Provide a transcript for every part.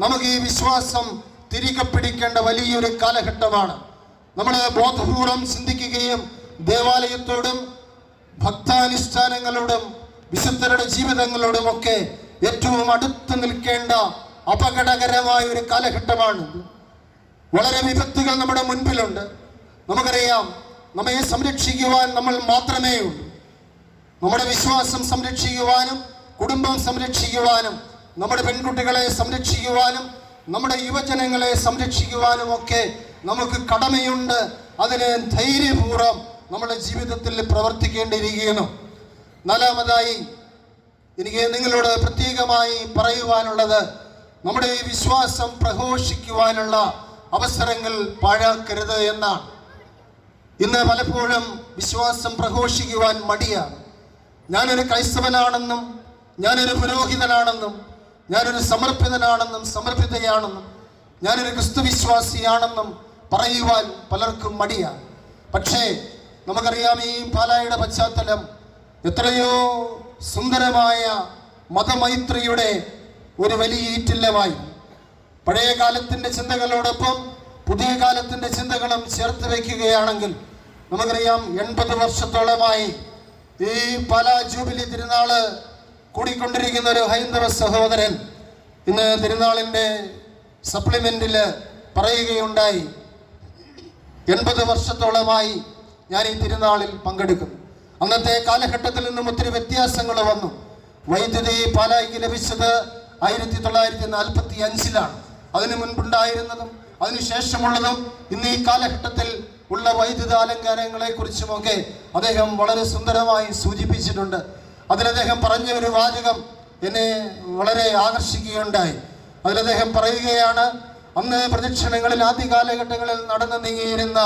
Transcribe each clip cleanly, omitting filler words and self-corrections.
നമുക്ക് ഈ വിശ്വാസം തിരികെ പിടിക്കേണ്ട വലിയൊരു കാലഘട്ടമാണ്. നമ്മൾ ബോധപൂർവം ചിന്തിക്കുകയും ദേവാലയത്തോടും ഭക്താനുഷ്ഠാനങ്ങളോടും വിശുദ്ധരുടെ ജീവിതങ്ങളോടും ഒക്കെ ഏറ്റവും അടുത്ത് നിൽക്കേണ്ട അപകടകരമായ ഒരു കാലഘട്ടമാണ്. വളരെ വിപത്തുകൾ നമ്മുടെ മുൻപിലുണ്ട്. നമുക്കറിയാം, നമ്മെ സംരക്ഷിക്കുവാൻ നമ്മൾ മാത്രമേ ഉള്ളൂ. നമ്മുടെ വിശ്വാസം സംരക്ഷിക്കുവാനും കുടുംബം സംരക്ഷിക്കുവാനും നമ്മുടെ പെൺകുട്ടികളെ സംരക്ഷിക്കുവാനും നമ്മുടെ യുവജനങ്ങളെ സംരക്ഷിക്കുവാനും ഒക്കെ നമുക്ക് കടമയുണ്ട്. അതിന് ധൈര്യപൂർവ്വം നമ്മുടെ ജീവിതത്തിൽ പ്രവർത്തിക്കേണ്ടിയിരിക്കുന്നു. നാലാമതായി എനിക്ക് നിങ്ങളോട് പ്രത്യേകമായി പറയുവാനുള്ളത്, നമ്മുടെ ഈ വിശ്വാസം പ്രഘോഷിക്കുവാനുള്ള അവസരങ്ങൾ പാഴാക്കരുത് എന്നാണ്. ഇന്ന് പലപ്പോഴും വിശ്വാസം പ്രഘോഷിക്കുവാൻ മടിയാണ്. ഞാനൊരു ക്രൈസ്തവനാണെന്നും ഞാനൊരു പുരോഹിതനാണെന്നും ഞാനൊരു സമർപ്പിതനാണെന്നും സമർപ്പിതയാണെന്നും ഞാനൊരു ക്രിസ്തുവിശ്വാസിയാണെന്നും പറയുവാൻ പലർക്കും മടിയാണ്. പക്ഷേ നമുക്കറിയാം, ഈ പാലായുടെ പശ്ചാത്തലം എത്രയോ സുന്ദരമായ മതമൈത്രിയുടെ ഒരു വലിയ ഈറ്റില്ലമായി. പഴയ കാലത്തിൻ്റെ ചിന്തകളോടൊപ്പം പുതിയ കാലത്തിൻ്റെ ചിന്തകളും ചേർത്ത് വയ്ക്കുകയാണെങ്കിൽ നമുക്കറിയാം, 80 വർഷത്തോളമായി ഈ പാലാ ജൂബിലി തിരുനാള് കൂടിക്കൊണ്ടിരിക്കുന്ന ഒരു ഹൈന്ദവ സഹോദരൻ ഇന്ന് തിരുനാളിൻ്റെ സപ്ലിമെന്റിൽ പറയുകയുണ്ടായി, 80 വർഷത്തോളമായി ഞാൻ ഈ തിരുനാളിൽ പങ്കെടുക്കുന്നു. അന്നത്തെ കാലഘട്ടത്തിൽ നിന്നും ഒത്തിരി വ്യത്യാസങ്ങൾ വന്നു. വൈദ്യുതി പാലായ്ക്ക് ലഭിച്ചത് 1945-ലാണ്. അതിനു മുൻപുണ്ടായിരുന്നതും അതിനുശേഷമുള്ളതും ഇന്ന് ഈ കാലഘട്ടത്തിൽ ഉള്ള വൈദ്യുത അലങ്കാരങ്ങളെ കുറിച്ചുമൊക്കെ അദ്ദേഹം വളരെ സുന്ദരമായി സൂചിപ്പിച്ചിട്ടുണ്ട്. അതിലദ്ദേഹം പറഞ്ഞ ഒരു വാചകം എന്നെ വളരെ ആകർഷിക്കുകയുണ്ടായി. അതിലദ്ദേഹം പറയുകയാണ്, അന്ന് പ്രദക്ഷിണങ്ങളിൽ ആദ്യ കാലഘട്ടങ്ങളിൽ നടന്നു നീങ്ങിയിരുന്ന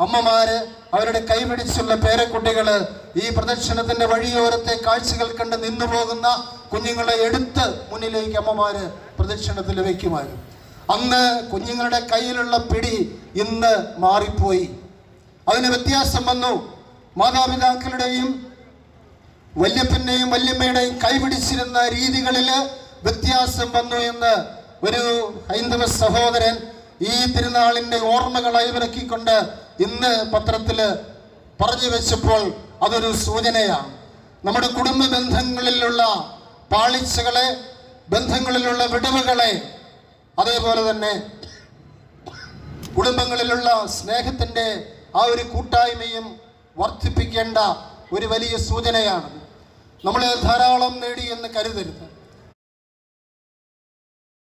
അമ്മമാര്, അവരുടെ കൈപിടിച്ചുള്ള പേരക്കുട്ടികള് ഈ പ്രദക്ഷിണത്തിന്റെ വഴിയോരത്തെ കാഴ്ചകൾ കണ്ട് നിന്നു പോകുന്ന കുഞ്ഞുങ്ങളെ എടുത്ത് മുന്നിലേക്ക് അമ്മമാര് പ്രദക്ഷിണത്തിൽ വയ്ക്കുമായിരുന്നു. അന്ന് കുഞ്ഞുങ്ങളുടെ കയ്യിലുള്ള പിടി ഇന്ന് മാറിപ്പോയി. അതിന് വ്യത്യാസം വന്നു. മാതാപിതാക്കളുടെയും വല്യപ്പന്റെയും വല്യമ്മയുടെയും കൈപിടിച്ചിരുന്ന രീതികളിൽ വ്യത്യാസം വന്നു എന്ന് ഒരു ഹൈന്ദവ സഹോദരൻ ഈ തിരുനാളിന്റെ ഓർമ്മകൾ അയവിറക്കിക്കൊണ്ട് ഇന്ന് പത്രത്തിൽ പറഞ്ഞു വെച്ചപ്പോൾ അതൊരു സൂചനയാണ്. നമ്മുടെ കുടുംബ ബന്ധങ്ങളിലുള്ള പാളിച്ചകളെ, ബന്ധങ്ങളിലുള്ള വിടവുകളെ, അതേപോലെ തന്നെ കുടുംബങ്ങളിലുള്ള സ്നേഹത്തിൻ്റെ ആ ഒരു കൂട്ടായ്മയും വർദ്ധിപ്പിക്കേണ്ട ഒരു വലിയ സൂചനയാണ്. നമ്മൾ ധാരാളം നേടി എന്ന് കരുതരുത്.